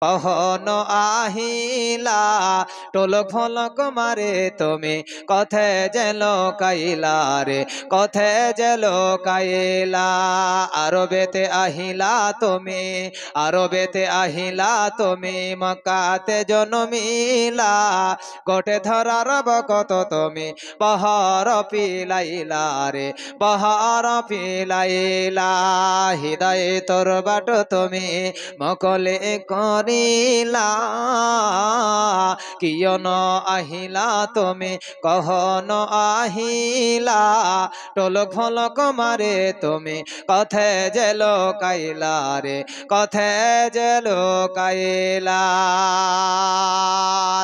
কহনো আহিলা টোলক ফলক মারে তুমি কথে যেল কাইলা রে কথে যেল কাইলা আরবেতে আহিলা তুমি আরবেতে আহিলা তুমি মক্কাতে জন্মিলা গোটে ধরার বকত তুমি পাহাড় পিলাইলা রে পাহাড় পিলাইলা হৃদয় তোর বাট তুমি মকলে করিলা কিয়ন আহিলা তুমি কহন আহিলা টোলক ফলক মারে তুমি কথে জেল কাইলা রে কথে জেল কাইলা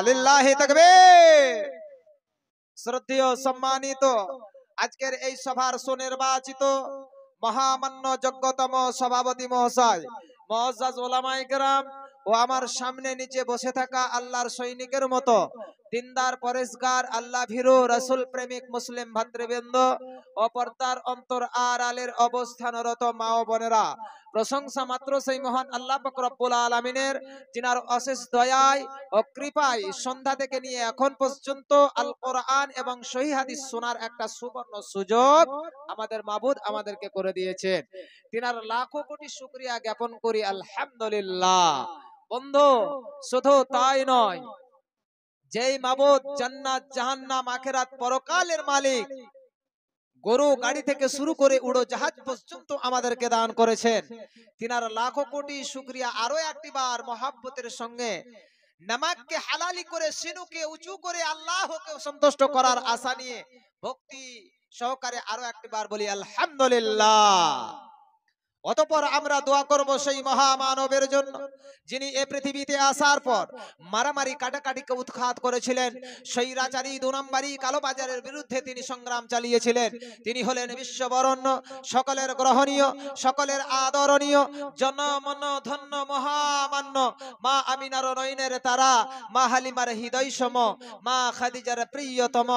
লিল্লাহি তাকবীর। শ্রদ্ধেয় সম্মানিত আজকের এই সভার সুনির্বাচিত মহামান্য যোগ্যতম সভাপতি মহাশয়, মুআজ্জাজ উলামায়ে কেরাম ও আমার সামনে নিচে বসে থাকা আল্লাহর সৈনিকের মতো দিনদার পরেশগার আল্লাহ ভীরু রাসূল প্রেমিক মুসলিম ভাতৃবৃন্দ ও পর্দার অন্তর আড়ালের অবস্থানরত মা ও বোনেরা, প্রশংসা মাত্র সেই মহান আল্লাহ পাক রব্বুল আলামিনের, যিনার অশেষ দয়ায় ও কৃপায় সন্ধ্যা থেকে নিয়ে এখন পর্যন্ত আল কোরআন এবং সহিহ হাদিস শোনার একটা সুবর্ণ সুযোগ আমাদের মাবুদ আমাদেরকে করে দিয়েছেন। তিনার লাখো কোটি শুকরিয়া জ্ঞাপন করি আলহামদুলিল্লাহ। বন্ধু, শুধু তাই নয়, যেই মাবুদ জান্নাত জাহান্নাম আখিরাত পরকালের মালিক, গরু গাড়ি থেকে শুরু করে উড়ো জাহাজ পর্যন্ত আমাদেরকে দান করেছেন, তিনার লাখো কোটি শুকরিয়া। আরো একটি বার মহাব্বতের সঙ্গে নামাককে হালালি করে সিনুকে উঁচু করে আল্লাহকে সন্তুষ্ট করার আশা নিয়ে ভক্তি সহকারে আরো একটি বার বলি আলহামদুলিল্লাহ। অতঃপর আমরা দোয়া করব সেই মহামানবের জন্য, যিনি এই পৃথিবীতে আসার পর মারামারি কাটাকাটিকে উৎখাত করেছিলেন, স্বৈরাচারী দুনম্বরী কালোবাজারের বিরুদ্ধে তিনি সংগ্রাম চালিয়েছিলেন। তিনি হলেন বিশ্ববরণ্য, সকলের গ্রহণীয়, সকলের আদরণীয়, জনমন ধন্য মহামান্য মা আমিনার নয়নের তারা, মা হালিমার হৃদয় সম, মা খাদিজার প্রিয়তম,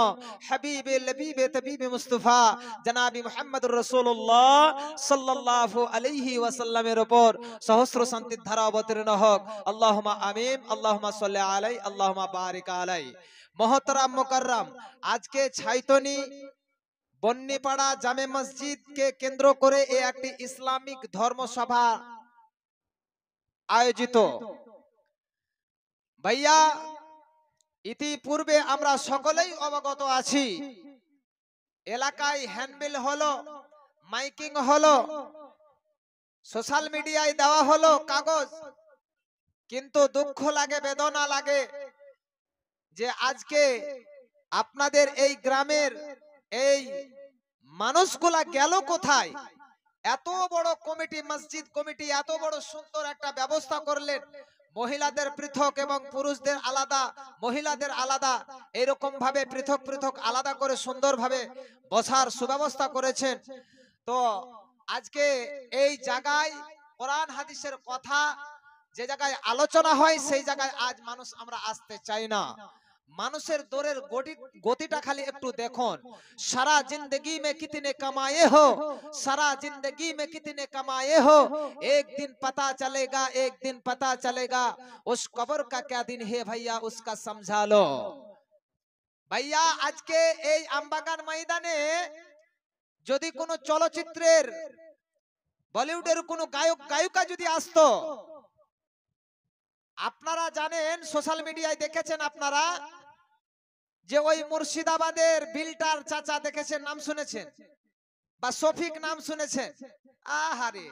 হাবিবে লবিবে তবিবে মুস্তাফা জনাবি মুহাম্মদুর রাসূলুল্লাহ সাল্লাল্লাহু আলাইহি ওয়াসাল্লামের উপর সহস্র শান্তির ধারা অবতীর্ণ হোক। আল্লাহুম্মা আমিন। আল্লাহুম্মা সাল্লি আলাইহি, আল্লাহুম্মা বারিক আলাইহি। মুহতারাম মুকাররাম, আজকে ছাইতনি বন্নিপাড়া জামে মসজিদকে কেন্দ্র করে এই একটি ইসলামিক ধর্মসভা আয়োজিত। ভাইয়া, ইতিপূর্বে আমরা সকলেই অবগত আছি, এলাকায় হ্যান্ডবিল হলো, মাইকিং হলো, সোশ্যাল মিডিয়ায় দেওয়া হলো কাগজ, কিন্তু দুঃখ লাগে, বেদনা লাগে যে আজকে আপনাদের এই গ্রামের এই মানুষগুলা গেল কোথায়? এত বড় কমিটি, মসজিদ কমিটি এত বড় সুন্দর একটা ব্যবস্থা করলেন, মহিলাদের পৃথক এবং পুরুষদের আলাদা, মহিলাদের আলাদা, এরকম ভাবে পৃথক পৃথক আলাদা করে সুন্দরভাবে বসার সুব্যবস্থা করেছেন। তো আজকে এই জায়গায় কোরআন হাদিসের কথা যে জায়গায় আলোচনা হয়, সেই জায়গায় আজ মানুষ আমরা আসতে চাই না। মানুষের দৌড়ের গতিটা খালি একটু দেখুন। সারা जिंदगी में कितने कमाए हो, सारा जिंदगी में कितने कमाए हो, एक दिन पता चलेगा, एक दिन पता चलेगा, उस कब्र का क्या दिन है भैया उसका समझा लो। ভাইয়া, আজকে এই আমবাগান ময়দানে যদি কোনো চলচ্চিত্রের বলিউডের কোনো গায়ক গায়িকা যদি আসতো, আপনারা জানেন, সোশ্যাল মিডিয়ায় দেখেছেন আপনারা যে ওই মুর্শিদাবাদের বিল্টার চাচা দেখেছেন, নাম শুনেছেন, বা শফিক নাম শুনেছেন। আহারে,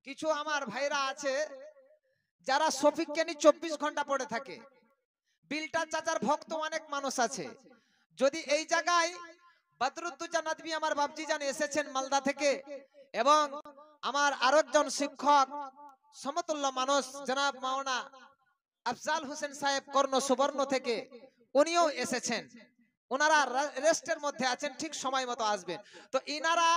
কিছু আমার ভাইরা আছে যারা শফিককে নিয়ে 24 ঘন্টা পড়ে থাকে। বিল্টার চাচার ভক্ত অনেক মানুষ আছে। যদি এই জায়গায় বদরুদ্দোজা নদভী আমার বাপজি জান এসেছেন মালদা থেকে, এবং আমার আরেকজন শিক্ষক সমতুল্য মানুষ জনাব মাওলানা আফজাল হোসেন সাহেব কর্ণ সুবর্ণ থেকে, উনিও এসেছেন। ওনারা রেস্টের মধ্যে আছেন, ঠিক সময় মতো আসবেন। তো ইনারা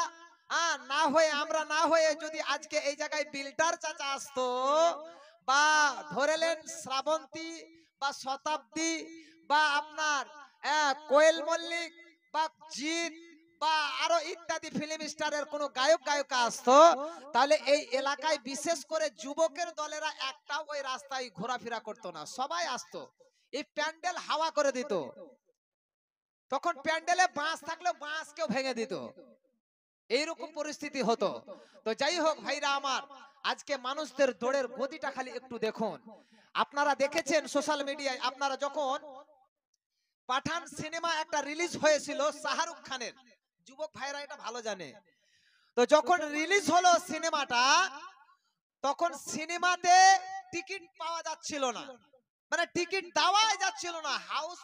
না হয়ে, আমরা না হয়ে যদি আজকে এই জায়গায় বিল্টার চাচা আসতো, বা ধরেলেন শ্রাবন্তী বা শতাব্দী বা আপনার কোয়েল মল্লিক বা জিৎ বা আরো ইত্যাদি ফিল্ম স্টারের কোন গায়ক গায়িকা আসতো, তাহলে এই এলাকায় বিশেষ করে যুবকের দলেরা একটাও ওই রাস্তায় ঘোরাফেরা করতো না, সবাই আসতো। এই প্যান্ডেল হাওয়া করে দিত, তখন প্যান্ডেলে বাঁশ থাকলেও বাঁশ কেউ ভেঙে দিত, এইরকম পরিস্থিতি হতো। তো যাই হোক ভাইরা আমার, আজকে মানুষদের দৌড়ের গতিটা খালি একটু দেখুন। আপনারা দেখেছেন সোশ্যাল মিডিয়ায়, আপনারা যখন পাঠান সিনেমা একটা রিলিজ হয়েছিল শাহরুখ খানের, যুবক ভাইরা এটা ভালো জানে। তো যখন রিলিজ হলো সিনেমাটা, তখন সিনেমাতে টিকিট পাওয়া যাচ্ছিল না, মানে টিকিট দেওয়াই যাচ্ছিল না, হাউস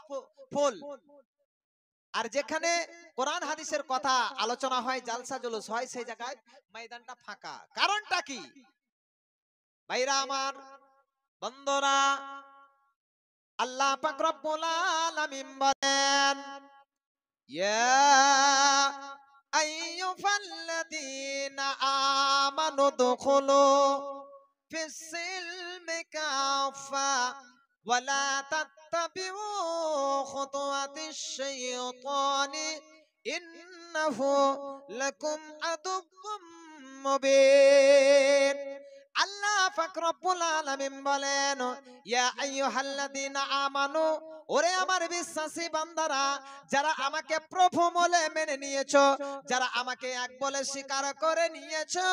ফুল। আর যেখানে কোরআন হাদিসের কথা আলোচনা হয়, জালসা জুলুস হয়, সেই জায়গায় ময়দানটা ফাঁকা। কারণটা কি ভাইরা আমার, বন্ধুরা? আল্লাহ পাক রব্বুল আলামিন বলেন, ইয়া আইয়ুহাল্লাযীনা আমানু দুখুলু ফিস সিলমি কাফা ওয়া লা তাত্তাবিউ খুতুওয়াতিশ শাইতানি ইন্নাহু লাকুম আদুউম মুবিন। আল্লাহ পাক রব্বুল আলামিন বলেন, ইয়া আইয়ুহাল্লাযীনা আমানু, ওরে আমার বিশ্বাসী বান্দারা, যারা আমাকে প্রভু বলে মেনে নিয়েছো, যারা আমাকে এক বলে স্বীকার করে নিয়েছো,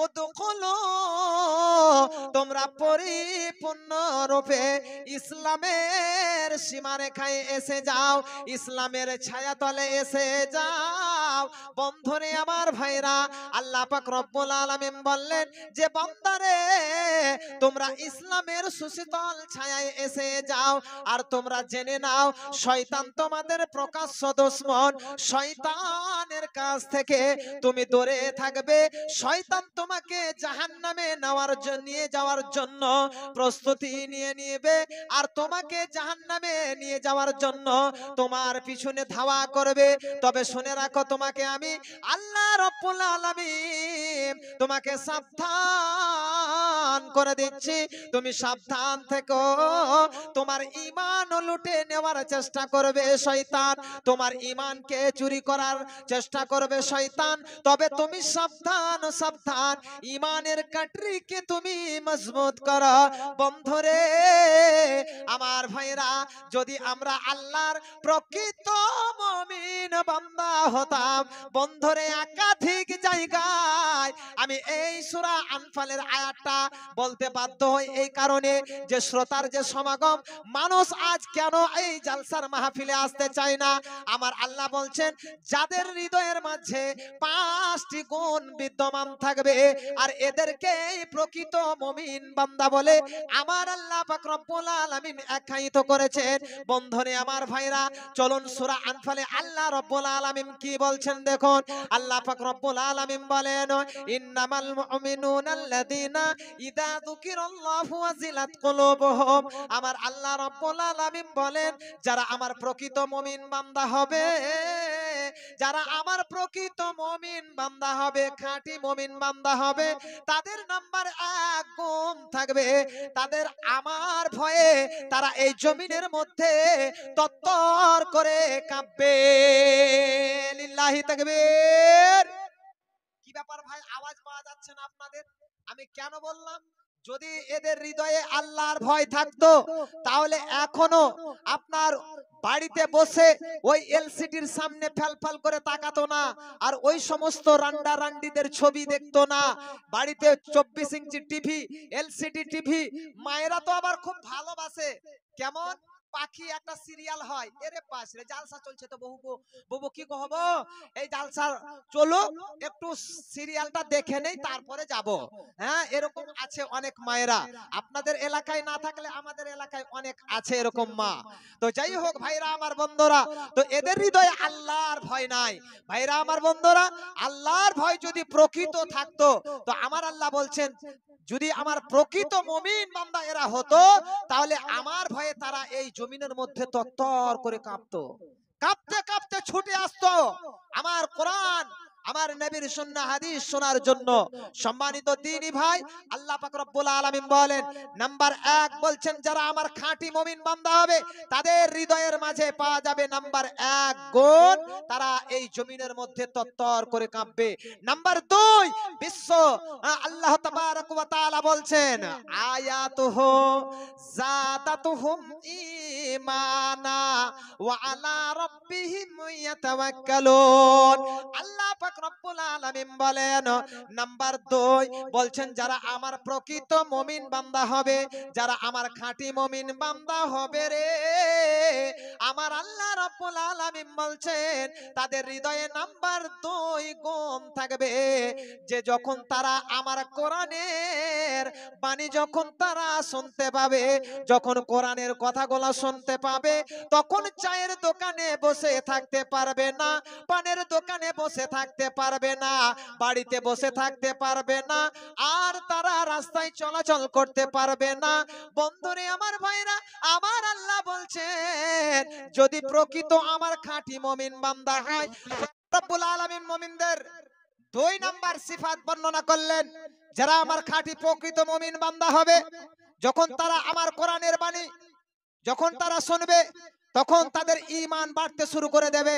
উদখুলু, তোমরা পরিপূর্ণ রূপে ইসলামের সীমারেখায় এসে যাও, ইসলামের ছায়াতলে এসে যাও। বন্ধুরে আমার ভাইরা, আল্লাহ পাক রব্বুল আলামিন বললেন যে বান্দারে, তোমরা ইসলামের সুশীতল ছায়ায় এসে যাও। আর তোমরা জেনে নাও, শয়তান তোমাদের প্রকাশ্য দুশমন, শয়তানের কাছ থেকে তুমি দূরে থাকবে। শয়তান তোমাকে জাহান্নামে নিয়ে যাওয়ার জন্য প্রস্তুতি নিয়ে নিবে, আর তোমাকে জাহান্নামে নিয়ে যাওয়ার জন্য তোমার পিছনে ধাওয়া করবে। তবে শুনে রাখো, তোমাকে আমি আল্লাহ রাব্বুল আলামিন তোমাকে সাবধান করে দিচ্ছি, তুমি সাবধান থেকো। তোমার ঈমান লুটে নেওয়ার চেষ্টা করবে শয়তান, তোমার ঈমানকে চুরি করার চেষ্টা করবে শয়তান। তবে তুমি সাবধান, সাবধান, ঈমানের কাঠরিকে তুমি মজবুত করো। বন্ধুরে আমার ভাইরা, যদি আমরা আল্লাহর প্রকৃত মুমিন বান্দা হতাম, বন্ধুরে একাধিক জায়গায় আমি এই সূরা আনফালের আয়াতটা বলতে বাধ্য হই, এই কারণে যে শ্রোতার যে সমাগম, মানুষ আজ কেন এই জালসার মাহফিলে আসতে চায় না? আমার আল্লাহ বলছেন, যাদের হৃদয়ের মাঝে 5টি গুণ বিদ্যমান থাকবে, আর এদেরকে প্রকৃত মুমিন বান্দা বলে আমার আল্লাহ পাক রব্বুল আলামিন আখ্যায়িত করেছেন। বন্ধুরে আমার ভাইরা, চলুন সূরা আনফালে আল্লাহ রব্বুল আলামিন কি বলছেন দেখুন। আল্লাহ পাক রব্বুল আলামিন বলেন, ইন্নামাল মুমিনুনা আল্লাযীনা ইযা যুকিরাল্লাহু ওয়াজিলাত কুলুবুহুম। আমার আল্লাহ রব্বুল আলামিন বলেন, যারা আমার প্রকৃত মুমিন বান্দা হবে, যারা আমার প্রকৃত মুমিন বান্দা হবে, খাঁটি মুমিন বান্দা হবে, তাদের নাম্বার 1 গুণ থাকবে, তাদের আমার ভয়ে তারা এই জমিনের মধ্যে তত্তর করে কাঁপবে। লিল্লাহি তাকবীর। কি ব্যাপার ভাই, আওয়াজ পাওয়া যাচ্ছে না আপনাদের? আমি কেন বললাম, যদি এদের হৃদয়ে আল্লাহর ভয় থাকতো, তাহলে এখনো আপনার বাড়িতে বসে ওই এলসিডির সামনে ফ্যালফাল করে তাকাতো না, আর ওই সমস্ত রান্ডা রান্ডিদের ছবি দেখতো না। বাড়িতে 24 ইঞ্চি টিভি, এলসিডি টিভি, মায়েরা তো আবার খুব ভালোবাসে, কেমন পাখি একটা সিরিয়াল হয়, এরে পাশ রে জালসা চলছে তো বহু বহু কি কহব, এই জালসা চলো একটু সিরিয়ালটা দেখে নেই তারপরে যাব। হ্যাঁ, এরকম আছে অনেক মায়েরা, আপনাদের এলাকায় না থাকলে আমাদের এলাকায় অনেক আছে এরকম মা। তো যাই হোক ভাইরা আমার বন্ধুরা, তো এদের হৃদয়ে আল্লাহর ভয় নাই। ভাইরা আমার বন্ধুরা, আল্লাহর ভয় যদি প্রকৃত থাকতো, তো আমার আল্লাহ বলছেন, যদি আমার প্রকৃত মুমিন বান্দা এরা হতো, তাহলে আমার ভয়ে তারা এই জমিনের মধ্যে তত্তর করে কাঁপতো, কাঁপতে কাঁপতে ছুটে আসতো। আমার কোরআন আমার নবীর সুন্নাহ হাদিস শোনার জন্য। সম্মানিত দ্বীনি ভাই, আল্লাহ পাক রব্বুল আলামিন বলেন নাম্বার 1 বলছেন যারা আমার খাঁটি মুমিন বান্দা হবে তাদের হৃদয়ের মাঝে পাওয়া যাবে নাম্বার 1 গুণ, তারা এই জমিনের মধ্যে তত্তর করে কাঁপবে। নাম্বার 2 বিশ্ব আল্লাহ তাবারক ওয়া তাআলা বলছেন আয়াতুহু যাদাতুহুম ঈমানা ওয়া আলা রাব্বিহিম ইয়াতাওয়াক্কালুন। আল্লাহ পাক রব্বুল আলামিন বলেন নাম্বার 2 বলছেন যারা আমার প্রকৃত মুমিন বান্দা হবে, যারা আমার খাঁটি মুমিন বান্দা হবে রে, আমার আল্লাহ রব্বুল আলামিন বলছেন তাদের হৃদয়ে নাম্বার 2 গুণ থাকবে যে যখন তারা আমার কোরআনের বাণী যখন তারা শুনতে পাবে, যখন কোরআনের কথাগুলো শুনতে পাবে, তখন চায়ের দোকানে বসে থাকতে পারবে না, পানের দোকানে বসে থাকতে পারবে না, বাড়িতে বসে থাকতে পারবে না, আর তারা রাস্তায় চলাচল করতে পারবে না। বন্ধুরে আমার ভাইরা, আমার আল্লাহ বলছেন যদি প্রকৃত আমার খাঁটি মুমিন বান্দা হয়, রব্বুল আলামিন মুমিনদের 2 নাম্বার সিফাত বর্ণনা করলেন। যারা আমার খাঁটি প্রকৃত মুমিন বান্দা হবে, যখন তারা আমার কোরআনের বাণী যখন তারা শুনবে, তখন তাদের ঈমান বাড়তে শুরু করে দেবে,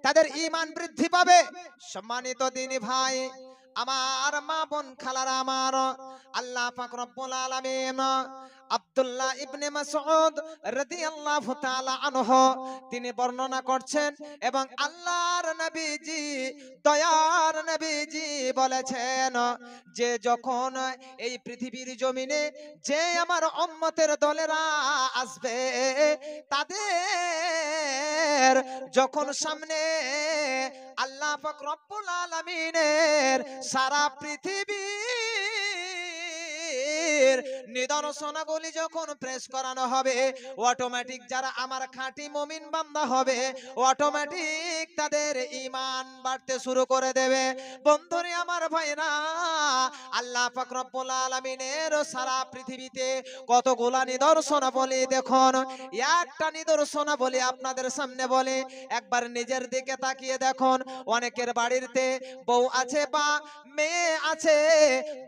তাদের ঈমান বৃদ্ধি পাবে। সম্মানিত দ্বীনি ভাই, আমার মা বোন খালারা আমার, আল্লাহ পাক রব্বুল আলামিন আব্দুল্লাহ ইবনে মাসউদ রাদিয়াল্লাহু তাআলা আনহু তিনি বর্ণনা করছেন এবং আল্লাহর নবীজি দয়ার নবীজি বলেছেন যে যখন এই পৃথিবীর জমিনে যে আমার উম্মতের দলেরা আসবে, তাদের যখন সামনে আল্লাহ পাক রব্বুল আলামিনের সারা পৃথিবীর নিদর্শনাগুলি যখন প্রেস করানো হবে, অটোমেটিক যারা আমার খাঁটি মুমিন বান্দা হবে অটোমেটিক তাদের ঈমান বাড়তে শুরু করে দেবে। বন্ধুরে আমার ভাইরা, আল্লাহ পাক রব্বুল আলামিনের সারা পৃথিবীতে কতগুলা নিদর্শনাবলী দেখুন। একটা নিদর্শনাবলী আপনাদের সামনে বলে, একবার নিজের দিকে তাকিয়ে দেখুন। অনেকের বাড়িতে বউ আছে বা মেয়ে আছে,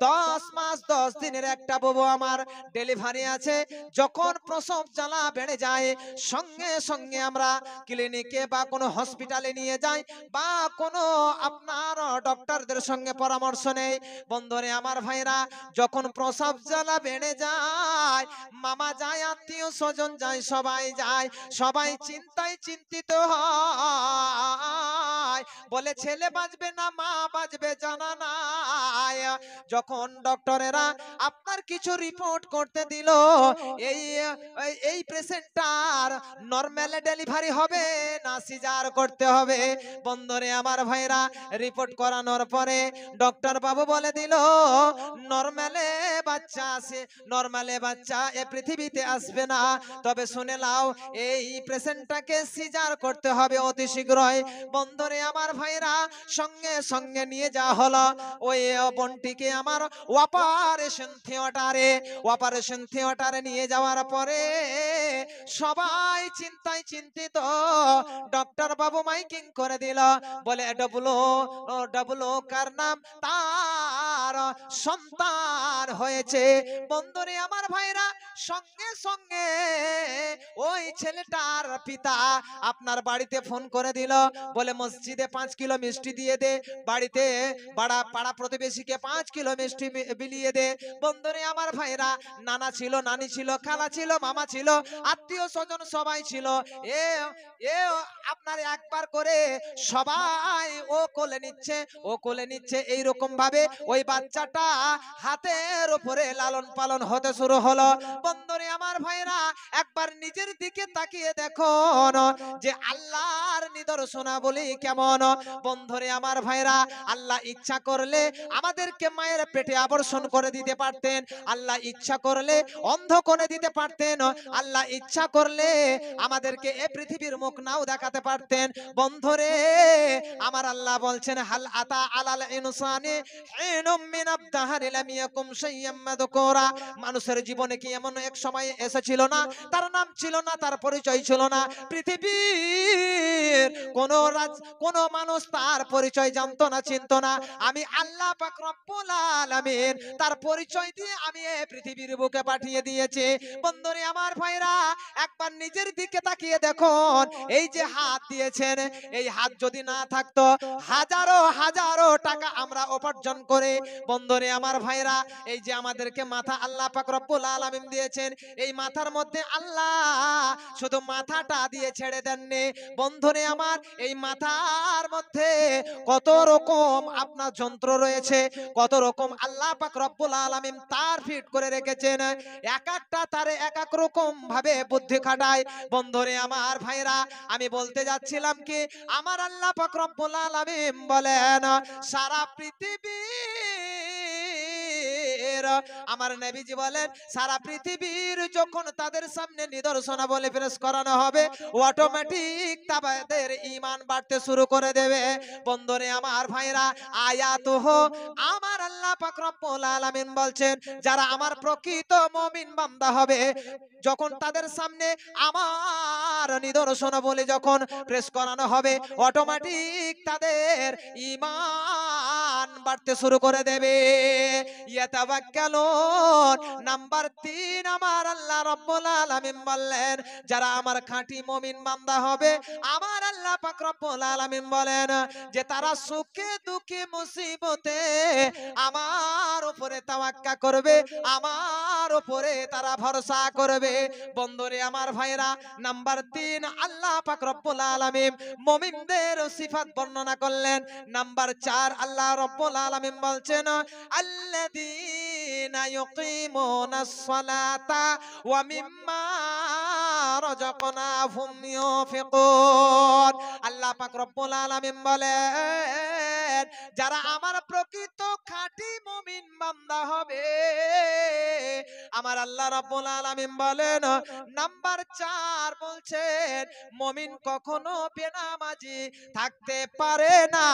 10 মাস 10 দিনের একটা বউ আমার ডেলিভারি আছে, যখন প্রসব জ্বালা বেড়ে যায় সঙ্গে সঙ্গে আমরা ক্লিনিকে বা কোনো হসপিটালে নিয়ে যাই বা কোনো আপনার ডক্টরদের সঙ্গে পরামর্শ নেই। বন্ধুরে আমার ভাইরা, যখন প্রসব জ্বালা বেড়ে যায়, মামা যায়, আত্মীয় স্বজন যায়, সবাই যায়, সবাই চিন্তায় চিন্তিত হয়, বলে ছেলে বাঁচবে না মা বাঁচবে জানা নাই। যখন ডক্টরেরা আপনার কিছু রিপোর্ট করতে দিল, এই পেশেন্টটার নরমাল ডেলিভারি হবে না সিজার করতে হবে। বন্ধুরে আমার ভাইরা, রিপোর্ট করানোর পরে ডক্টর বাবু বলে দিল নরমালে বাচ্চা আছে, নরমালে বাচ্চা এ পৃথিবীতে আসবে না, তবে শুনে নাও এই পেশেন্টটাকে সিজার করতে হবে অতি শীঘ্রই। বন্ধুরে আমার ভাইরা, সঙ্গে সঙ্গে নিয়ে যাওয়া হলো ওই বোনটিকে আমার অপারেশন থিয়েটারে নিয়ে যাওয়ার পরে সবাই চিন্তায় চিন্তিত। ডক্টর বাবু মাইকিং করে দিল, বলে ডবলো কার নাম, তার সন্তান হয়েছে। বন্ধুরে আমার ভাইরা, সঙ্গে সঙ্গে ওই ছেলেটার পিতা আপনার বাড়িতে ফোন করে দিল, বলে মসজিদে 5 কিলো মিষ্টি দিয়ে দে, বাড়িতে পাড়া প্রতিবেশীকে 5 কিলো মিষ্টি বিলিয়ে দে। বন্ধুরে আমার ভাইরা, নানা ছিল, নানি ছিল, খালা ছিল, মামা ছিল, আত্মীয় স্বজন সবাই ছিল। এ আপনার একবার করে সবাই ও কোলে নিচ্ছে এইরকম ভাবে ওই বাচ্চাটা হাতের উপরে লালন পালন হতে শুরু হলো। বন্ধুরে আমার ভাইরা, একবার নিজের দিকে তাকিয়ে দেখুন যে আল্লাহর নিদর্শনাবলী কেমন। বন্ধুরে আমার ভাইরা, আল্লাহ ইচ্ছা করলে আমাদেরকে মায়ের পেটে আবর্ষণ করে দিতে পারতেন, আল্লাহ ইচ্ছা করলে অন্ধ করে দিতে পারতেন, আল্লাহ ইচ্ছা করলে আমাদেরকে এই পৃথিবীর মুখ নাও দেখাতে পারতেন। বন্ধুরে আমার আল্লাহ বলছেন হাল আতা আলাল ইনসানি হিনুম মিনাদ দাহরি লাম ইয়াকুম শাইয়্যাম মাযকুরা। মানুষের জীবনে কি এমন এক সময় এসেছিল না, তার নাম ছিল না, তার পরিচয় ছিল না। পৃথিবীর কোন মানুষ তার পরিচয় জানতো না, চিনতো না। আমি আল্লাহ পাক রব্বুল আলামিন তার পরিচয় দিয়ে আমি এই পৃথিবীর বুকে পাঠিয়ে দিয়েছি। বন্ধুরে আমার ভাইরা, একবার নিজের দিকে তাকিয়ে দেখুন, এই যে হাত দিয়েছেন, এই হাত যদি না থাকতো হাজারো হাজারো টাকা আমরা উপার্জন করে। বন্ধুরে আমার ভাইরা, এই যে আমাদেরকে মাথা আল্লাহ পাক রব্বুল আলামিন দিয়েছেন, এই মাথার মধ্যে আল্লাহ শুধু মাথাটা দিয়ে ছেড়ে দেননি। বন্ধুরে আমার, এই মাথার মধ্যে কত রকম আপনার যন্ত্র রয়েছে, কত রকম আল্লাহ পাক রব্বুল আলামিন তার ফিট করে রেখেছেন। এক একটা তারে এক এক রকম ভাবে বুদ্ধি খাটায়। বন্ধুরে আমার ভাইরা, আমি বলতে যাচ্ছিলাম কি, আমার আল্লাহ পাক রব্বুল আলামিন বলেন সারা পৃথিবী, আমার নবীজি বলেন সারা পৃথিবীর যখন তাদের সামনে নিদর্শনাবলী পেশ করানো হবে, অটোমেটিক তাদের ঈমান বাড়তে শুরু করে দেবে। বন্ধুরে আমার ভাইরা, আয়াতুহ, আমার আল্লাহ পাক রব্বুল আলামিন বলছেন যারা আমার প্রকৃত মুমিন বান্দা হবে, যখন তাদের সামনে আমার নিদর্শনাবলী যখন পেশ করানো হবে, অটোমেটিক তাদের ঈমান বাড়তে শুরু করে দেবে। ইয়াতাওয়াক্কালুন, নাম্বার 3 আমার আল্লাহ রাব্বুল আলামিন বললেন যারা আমার খাঁটি মুমিন বান্দা হবে, আমার আল্লাহ পাক রব্বুল আলামিন বলেন যে তারা সুখে দুঃখে মুসিবতে আমার উপরে তাওয়াক্কা করবে, আমার উপরে তারা ভরসা করবে। বন্ধুরে আমার ভাইরা, নাম্বার 3 আল্লাহ পাক রব্বুল আলামিন মুমিনদের সিফাত বর্ণনা করলেন। নাম্বার 4 আল্লাহ রব্বুল আলামিন বলছেন আল্লাযীনা ইউকিমুনাস সালাতা ওয়া মিম্মা রাযাকনাহুম ইউনফিকুন। আল্লাহ পাক রব্বুল আলামিন বলেন যারা আমার প্রকৃত খাঁটি মুমিন বান্দা হবে, আমার আল্লাহ রাব্বুল আলামিন বলেন নাম্বার 4 বলছেন মুমিন কখনো বেনামাজি থাকতে পারে না,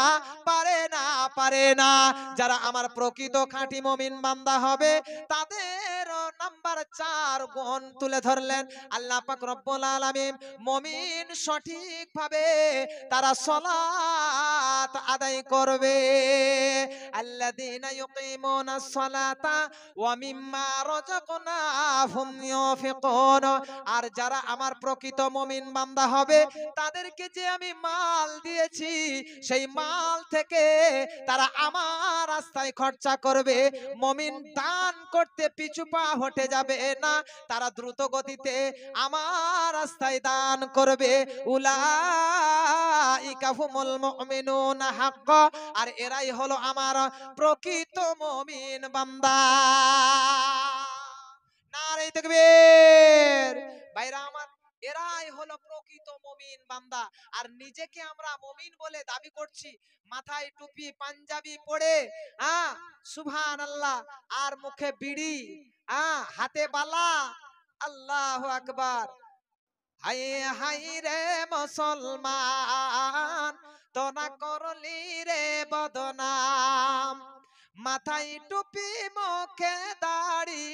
পারে না, পারে না। যারা আমার প্রকৃত খাঁটি মুমিন বান্দা হবে তাদের নাম্বার 4 গুণ তুলে ধরলেন আল্লাহ পাক রব্বুল আলামিন। মুমিন সঠিকভাবে তারা সালাত আদায় করবে। আল্লাযীনা ইউকিমুনাস সালাতা ওয়া মিম্মা রাযাকনাহুম ইউনফিকুন। আর যারা আমার প্রকৃত মুমিন বান্দা হবে তাদেরকে যে আমি মাল দিয়েছি, সেই মাল থেকে তারা আমার রাস্তায় খরচা করবে। মুমিন দান করতে পিছু পা হটে যাবে না, তারা দ্রুত গতিতে আমার রাস্তায় দান করবে। উলাইকা হুমুল মুমিনুনা হাক্কা, আর এরাই হলো আমার প্রকৃত মুমিন বান্দা। নারে তাকবীর। ভাইরা আমার, এরাই হলো প্রকৃত মুমিন বান্দা। আর নিজেকে আমরা মুমিন বলে দাবি করছি, মাথায় টুপি পাঞ্জাবি পরে, সুবহানাল্লাহ, আর মুখে বিড়ি, হাতে বালা, আল্লাহু আকবার। হাই হাই রে মুসলমান, তোরা করলি রে বদনাম। মাথায় টুপি মুখে দাড়ি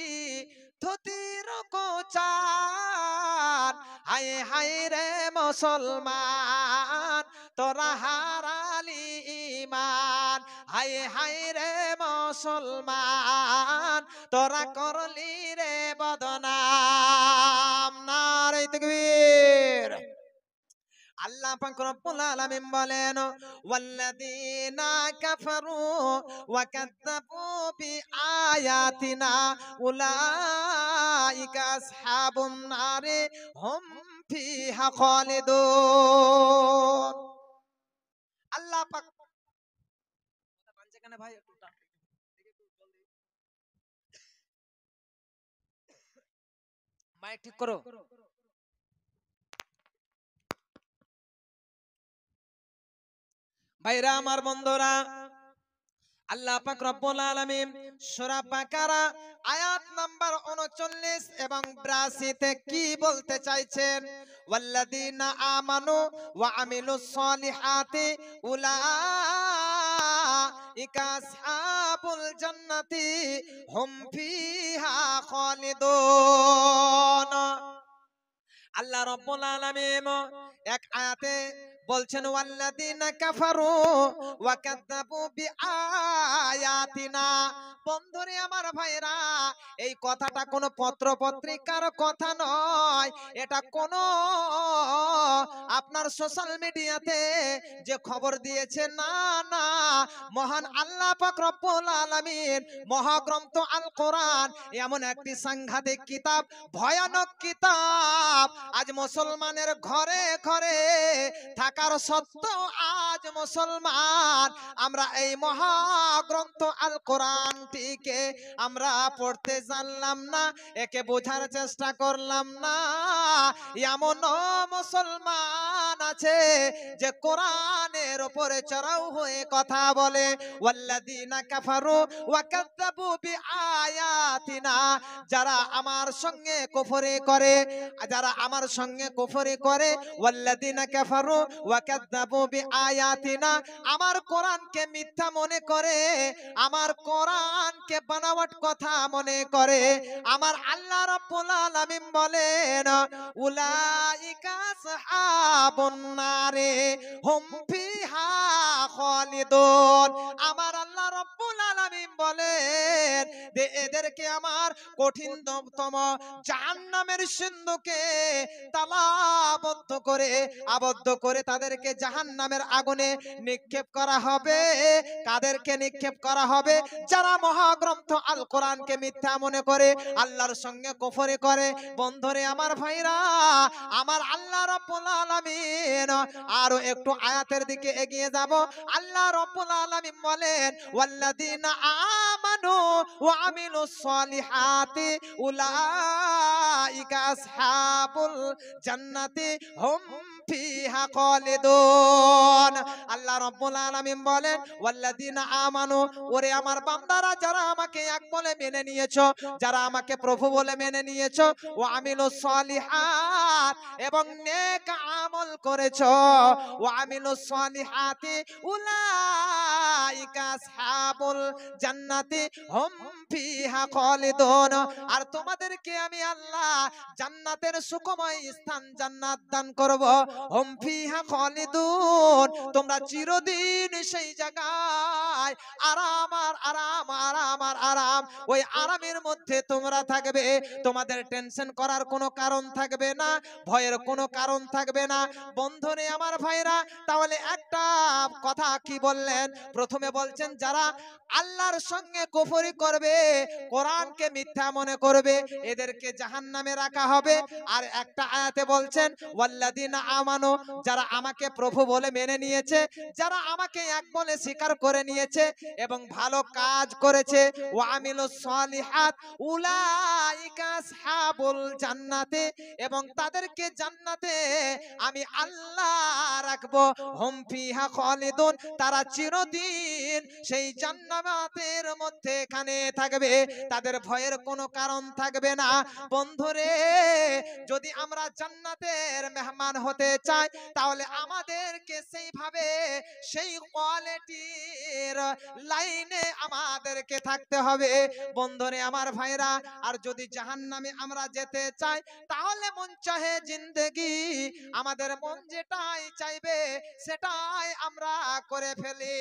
ধুতির কোচান। হাই হাই রে মুসলমান, তোরা হারালি ঈমান। হাই হাই রে মুসলমান, তোরা করলি রে বদনাম। নারে তাকবীর। আল্লাহ পাক রব্বুল আলামিন বলেন ওয়াল্লাযীনা কাফারু ওয়া কাযযাবু বিআয়াতিনা উলাইকা আসহাবুন নারে হুম ফিহা খালিদুন। আল্লাহ পাক বানছে ভাই, একটু মাইক ঠিক করো। ভাইরা আমার, বন্ধুরা, আল্লাহ পাক রব্বুল আলামিন সূরা বাকারা আয়াত নাম্বার 39 এবং 82 তে কি বলতে চাইছেন? ওয়াল্লাযীনা আমানু ওয়া আমিলুস সলিহাতি উলাইকা আসহাবুল জান্নাতি হুম ফিহা খালিদুন। আল্লাহ রাব্বুল আলামিন এক আয়াতে বলছেন ওয়াল্লাযিনা কাফারু ওয়া কাযযাবু বিআয়াতিনা। বন্ধুরে আমার ভাইরা, এই কথাটা কোনো পত্র পত্রিকার কথা নয়, এটা কোনো আপনার সোশ্যাল মিডিয়াতে যে খবর দিয়েছে না, না, মহান আল্লাহ পাক রব্বুল আলামিন মহাগ্রন্থ আল কোরআন এমন একটি সাংঘাতিক কিতাব, ভয়ানক কিতাব, আজ মুসলমানের ঘরে ঘরে থাকার সত্ত্বেও আজ মুসলমান আমরা এই মহাগ্রন্থ আল কোরআনটিকে আমরা পড়তে জানলাম না, একে বোঝার চেষ্টা করলাম না। এমন মুসলমান আছে যে কোরআনের উপরে চড়াও হয়ে কথা বলে। ওয়াল্লাযিনা কাফারু ওয়া কাযযাবু বিআয়াতিনা, যারা আমার সঙ্গে কুফরি করে, যারা আমার সঙ্গে কুফরি করে, ওয়াল্লাযিনা কাফারু ওয়া কাযযাবু বিআয়াতিনা, আমার কোরআনকে মিথ্যা মনে করে, আমার কোরআনকে বানাওয়াট কথা মনে করে, আমার আল্লাহ রাব্বুল আলামিন বলেন উলাইকা আসহাবুন নারে হুম ফিহা খালিদুন। আমার আল্লাহ রাব্বুল আলামিন বলেন যে এদেরকে আমার কঠিনতম জাহান্নামের সিন্ধুকে তালাবদ্ধ করে আবদ্ধ করে তাদেরকে জাহান্নামের আগুনে নিক্ষেপ করা হবে। কাদেরকে নিক্ষেপ করা হবে? যারা মহাগ্রন্থ আল কোরআনকে মিথ্যা মনে করে, আল্লাহর সঙ্গে কুফরি করে। বন্ধুরে আমার ভাইরা, আমার আল্লাহ রাব্বুল আলামিন আরো একটু আয়াতের দিকে এগিয়ে যাব। আল্লাহ রাব্বুল আলামিন বলেন ওয়াল্লাযিনা আমানু ওয়া আমিলুস সলিহাতি উলাইকা আসহাবুল জান্নাতি হুম ফিহা খালিদুন। আল্লাহ রাব্বুল আলামিন বলেন ওয়াল্লাযিনা আমানু, ওরে আমার বান্দারা যারা আমাকে এক বলে মেনে নিয়েছো, যারা আমাকে প্রভু বলে মেনে নিয়েছো, ওয়া আমিলুস সলিহাত, এবং নেক আমল করেছো, ওয়া আমিলুস সলিহাতি উলাইকা আসহাবুল জান্নাতি হুম ফিহা খালিদুন। আর তোমাদেরকে আমি আল্লাহ জান্নাতের সুখময় স্থান জান্নাত দান করব। হুম ফিহা খালিদুন, তোমরা চিরদিন সেই জায়গায় আরাম আর আরাম, আরাম আর আরাম, ওই আরামের মধ্যে তোমরা থাকবে। তোমাদের টেনশন করার কোনো কারণ থাকবে না, ভয়ের কোনো কারণ থাকবে না। বন্ধুরে আমার ভাইরা, তাহলে একটা কথা কি বললেন? প্রথমে বলছেন যারা আল্লাহর সঙ্গে কুফরি করবে, কোরআনকে মিথ্যা মনে করবে, এদেরকে জাহান্নামে রাখা হবে। আর একটা আয়াতে বলছেন ওয়াল্লাযিনা আমানু, যারা আমাকে প্রভু বলে মেনে নিয়েছে, যারা আমাকে এক বলে স্বীকার করে নিয়েছে এবং ভালো কাজ করেছে, ওয়া আমিলুস সলিহাত উলাইকা আসহাবুল জান্নাতি, এবং তাদেরকে জান্নাতে আমি আল্লাহ রাখবো। হুম ফিহা খালিদুন, তারা চিরদিন সেই জান্নাতের মধ্যে এখানে থাকবে, তাদের ভয়ের কোনো কারণ থাকবে না। বন্ধুরে, যদি আমরা জান্নাতের মেহমান হতে চাই, তাহলে আমাদেরকে সেইভাবে সেই কোয়ালিটির লাইনে আমাদেরকে থাকতে হবে। বন্ধুরে আমার ভাইরা, আর যদি জাহান্নামে আমরা যেতে চাই, তাহলে মন চাহে জিন্দেগি, আমাদের মন যেটাই চাইবে সেটাই আমরা করে ফেলি।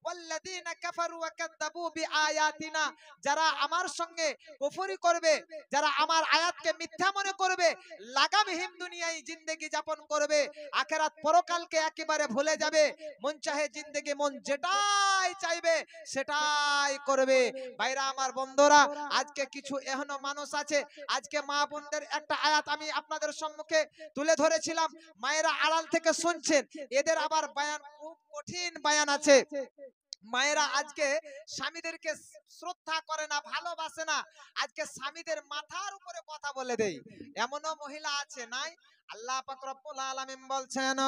ওয়াল্লাযিনা কাফারু ওয়া কাযযাবু বিআয়াতিনা, যারা আমার সঙ্গে কুফরি করবে, যারা আমার আয়াতকে মিথ্যা মনে করবে, লাগামহীন দুনিয়ায় জিন্দেগি যাপন করবে, আখিরাত পরকালকে একেবারে ভুলে যাবে, মন চাহে জিন্দেগি, মন যেটাই চাইবে সেটাই করবে। ভাইরা আমার, বন্ধুরা, আজকে কিছু এখনো মানুষ আছে, আজকে মা বোনদের একটা আয়াত আমি আপনাদের সম্মুখে তুলে ধরেছিলাম, মায়েরা আড়াল থেকে শুনছেন, এদের আবার বয়ান খুব কঠিন বয়ান আছে। মায়েরা আজকে স্বামীদেরকে শ্রদ্ধা করে না, ভালোবাসে না, আজকে স্বামীদের মাথার উপরে কথা বলে দেয়, এমনও মহিলা আছে নাই? আল্লাহ পাক রব্বুল আলামিন বলছেন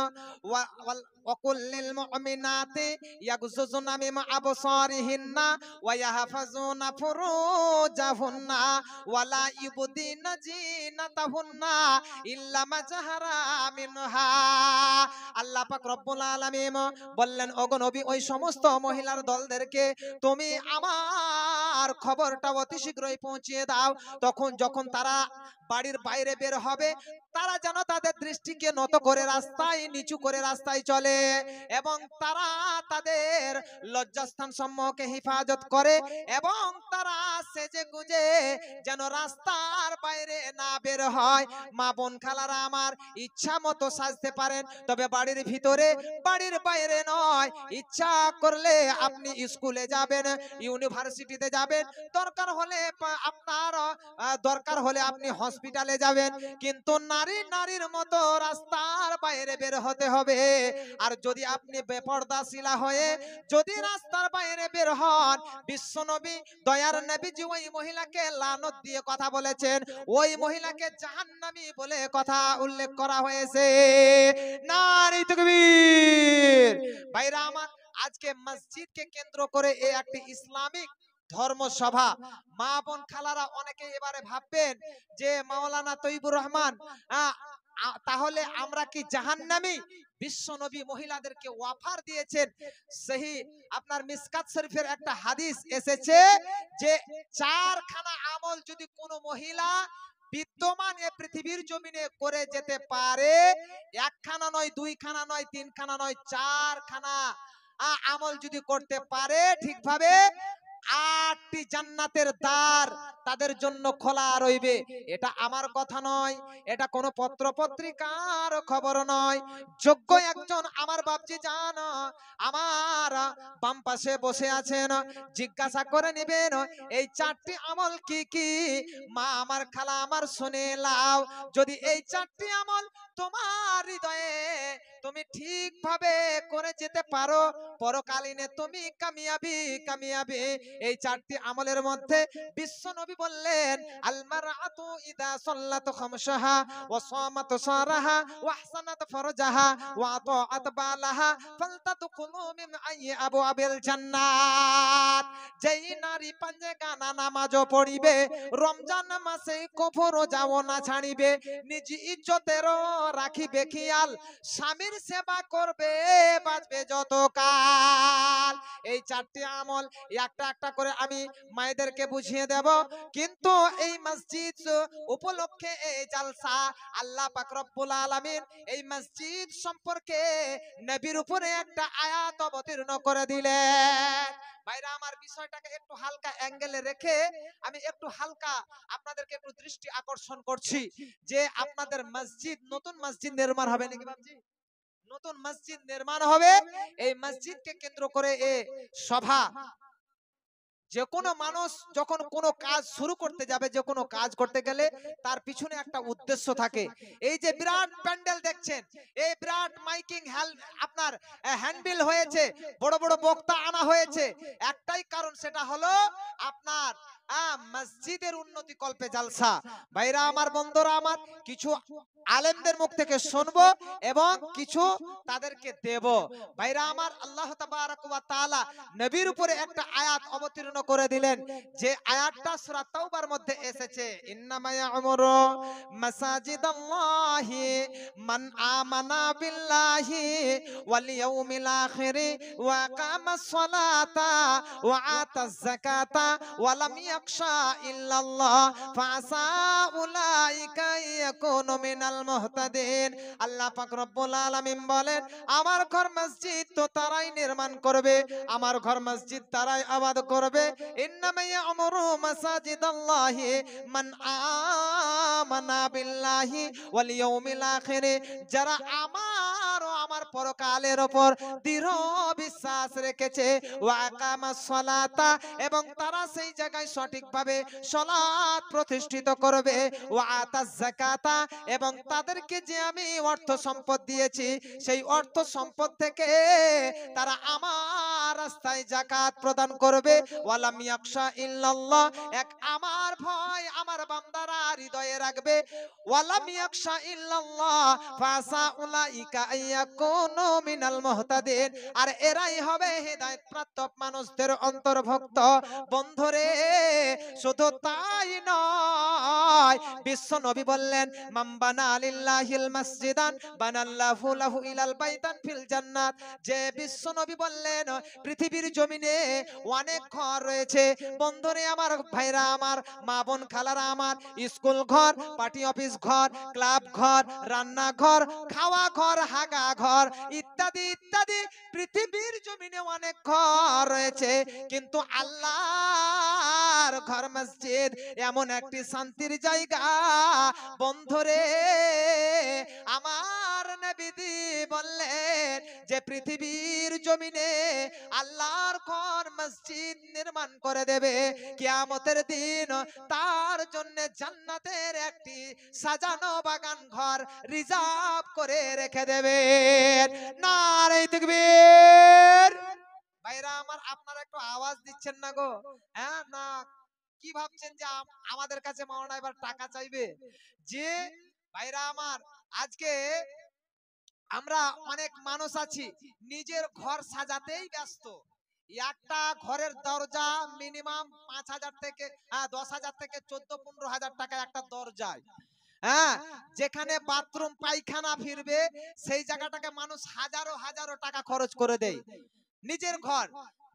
ওয়া কুল্লিল মুমিনাতি ইয়াগযুজুনা মিন আবসারিহিন্না ওয়া ইয়াহফাজুনা ফুরুজাহুন্না ওয়া লা ইউবদিনা জিনাতাহুন্না ইল্লা মা জাহারা মিনহা। আল্লাহ পাক রব্বুল আলামিন বললেন, ওগো নবী, ওই সমস্ত মহিলার দলদেরকে তুমি আমার খবরটা অতি শীঘ্রই পৌঁছিয়ে দাও, তখন যখন তারা বাড়ির বাইরে বের হবে তারা যেন তাদের দৃষ্টিকে নত করে রাস্তায় নিচু করে রাস্তায় চলে এবং তারা তাদের লজ্জাস্থান সমূহকে হেফাজত করে এবং তারা সেজে গুজে যেন রাস্তার বাইরে না বের হয়। মা বোন খালারা আমার, ইচ্ছা মতো সাজতে পারেন, তবে বাড়ির ভিতরে, বাড়ির বাইরে নয়। ইচ্ছা করলে আপনি স্কুলে যাবেন, ইউনিভার্সিটিতে যাবেন, দরকার হলে আপনি হসপিটালে যাবেন, কিন্তু নারীর মতো রাস্তার বাইরে বের হতে হবে। আর যদি আপনি বেপরদাশিলা হয়ে যদি রাস্তার বাইরে বের হন, বিশ্বনবী দয়ার নবীজি ওই মহিলাকে লানত দিয়ে কথা বলেছেন, ওই মহিলাকে জাহান্নামী বলে কথা উল্লেখ করা হয়েছে। নারী তাকবীর। ভাইরা আমার, আজকে মসজিদকে কেন্দ্র করে এই একটি ইসলামিক ধর্মসভা। মা বোন খালারা অনেকে এবারে ভাববেন যে মাওলানা তৈবুর রহমান, তাহলে আমরা কি জাহান্নামী? বিশ্বনবী মহিলাদেরকে অফার দিয়েছেন। সেই আপনার মিসকাত শরীফের একটা হাদিস এসেছে যে চারখানা আমল যদি কোনো মহিলা বিদ্যমান এ পৃথিবীর জমিনে করে যেতে পারে, একখানা নয়, দুইখানা নয়, তিনখানা নয়, চারখানা আমল যদি করতে পারে ঠিকভাবে, 8টি জান্নাতের দ্বার তাদের জন্য খোলা রইবে। এটা আমার কথা নয়, এটা কোনো পত্র পত্রিকার খবর নয়। যোগ্য একজন আমার বাপজি জান আমার বাম পাশে বসে আছেন, জিজ্ঞাসা করে নেবেন এই 4টি আমল কি কি। মা আমার, খালা আমার, শুনে লাও। যদি এই 4টি আমল তোমার হৃদয়ে তুমি ঠিকভাবে করে যেতে পারো, পরকালীনে তুমি কামিয়াবি। এই 4টি আমলের মধ্যে বিশ্বনবী বললেন, আল মারআতু ইদা সাল্লাত খামসাহা ওয়া সামাত সারাহা ওয়া আহসানাত ফারজাহা ওয়া আতাআত বালাহা ফালতাদখুলু মিন আইয়ি আবওয়াবিল জান্নাত। যেই নারী পাঁচে গানা নামাজও পড়িবে, রমজান মাসে কফর রোজাও না ছাড়িবে, নিজ ইজ্জতেরও রাখিবে খেয়াল, স্বামীর সেবা করবে, বাঁচবে যতকাল। এই 4টি আমল একটা একটা করে আমি মায়েদেরকে বুঝিয়ে দেব, কিন্তু এই মসজিদ উপলক্ষে এই জালসা, আল্লাহ পাক রব্বুল আলামিন এই মসজিদ সম্পর্কে নবীর উপরে একটা আয়াত অবতীর্ণ করে দিলেন। ভাইরা আমার, বিষয়টাকে একটু হালকা অ্যাঙ্গেলে রেখে আমি একটু হালকা আপনাদেরকে একটু দৃষ্টি আকর্ষণ করছি যে আপনাদের মসজিদ, নতুন মসজিদ নির্মাণ হবে নাকি বাবজি? নতুন মসজিদ নির্মাণ হবে। এই মসজিদকে কেন্দ্র করে এই সভা। যে কোনো মানুষ যখন কোনো কাজ শুরু করতে যাবে, যে কোনো কাজ করতে গেলে তার পিছনে একটা উদ্দেশ্য থাকে। এই যে বিরাট প্যান্ডেল দেখছেন, এই বিরাট মাইকিং আপনার হ্যান্ডবিল হয়েছে, বড় বড় বক্তা আনা হয়েছে, একটাই কারণ, সেটা হলো আপনার মসজিদের উন্নতি কল্পে জালসা। ভাইরা আমার, বন্ধুরা আমার, কিছু আলেমদের মুখ থেকে শুনবো এবং কিছু তাদেরকে দেব। ভাইরা আমার, আল্লাহ তাবারক ওয়া তাআলা নবীর উপরে একটা আয়াত অবতীর্ণ করে দিলেন, যে আয়াতটা সূরা তাওবার মধ্যে এসেছে, ইন্নামা ইয়া'মুরু মাসাজিদাল্লাহি মান আমানা বিল্লাহি ওয়াল ইয়াউমিল আখির ওয়া আকামাস সালাতা ওয়া আতাজ যাকাতা ওয়া লাম ইয়াখশা ইল্লাল্লাহ ফাসা উলাইকা ইয়াকুনু মিনাল মুহতাদিন। আল্লাহ পাক রব্বুল আলামিন বলেন, আমার ঘর মসজিদ তো তারাই নির্মাণ করবে, আমার ঘর মসজিদ তারাই আবাদ করবে। ইন্নামা ইয়া'মুরু মাসাজিদাল্লাহি মান আমানা বিল্লাহি ওয়াল ইয়াউমিল আখির, যারা আমার পরকালের উপর দৃঢ় বিশ্বাস রেখেছে, ওয়া আকামাস সালাতা, এবং তারা সেই জায়গায় সঠিকভাবে সালাত প্রতিষ্ঠিত করবে, ওয়া আতাজ যাকাতা, এবং তাদেরকে যে আমি অর্থ সম্পদ দিয়েছি সেই অর্থ সম্পদ থেকে তারা আমার রাস্তায় যাকাত প্রদান করবে। ওয়ালাম ইয়াখশা ইল্লাল্লাহ, এক আমার ভয় আমার বান্দারা হৃদয়ে রাখবে। ওয়ালাম ইয়াখশা ইল্লাল্লাহ ফাসা উলাইকা আইয়াকুনু মিনাল মুহতাদিন, আর এরাই হবে হেদায়েত প্রাপ্ত মানুষদের অন্তর্ভুক্ত। বন্ধুরে শুধু তাই নয়, বিশ্ব নবী বললেন মান বানা লিল্লাহিল মাসজিদান বানাল্লাহু লাহু ইলাল বাইতান ফিল জান্নাত, যে বিশ্ব নবী বললেন পৃথিবীর জমিনে অনেক ঘর রয়েছে। বন্ধুরে আমার, ভাইরা আমার, মা বোন খালারা আমার, স্কুল ঘর, পার্টি অফিস ঘর, ক্লাব ঘর, রান্নাঘর, খাওয়া ঘর, হাগা ঘর, ইত্যাদি ইত্যাদি পৃথিবীর জমিনে অনেক ঘর রয়েছে, কিন্তু আল্লাহর ঘর মসজিদ এমন একটি শান্তির জায়গা। বন্ধুরে আমার নবীজি বললেন যে পৃথিবীর জমিনে আল্লাহর ঘর মসজিদ নির্মাণ করে দেবে কিয়ামতের দিন, তার জন্য জান্নাতের একটি সাজানো বাগান ঘর রিজার্ভ করে রেখে দেবে। নারে তাকবীর। ভাইরা আমার, আপনারা একটু আওয়াজ দিচ্ছেন না গো? হ্যাঁ না, কি ভাবছেন যে আমাদের কাছে মাওলানা এবার টাকা চাইবে? যে ভাইরা আমার, আজকে আমরা অনেক মানুষ আছি নিজের ঘর সাজাতেই ব্যস্ত। একটা ঘরের দরজা মিনিমাম 5,000 থেকে 10,000 থেকে 14-15,000 টাকা একটা দরজায়। হ্যাঁ, যেখানে বাথরুম পায়খানা ফিরবে সেই জায়গাটাকে মানুষ হাজারো হাজারো টাকা খরচ করে দেয়। নিজের ঘর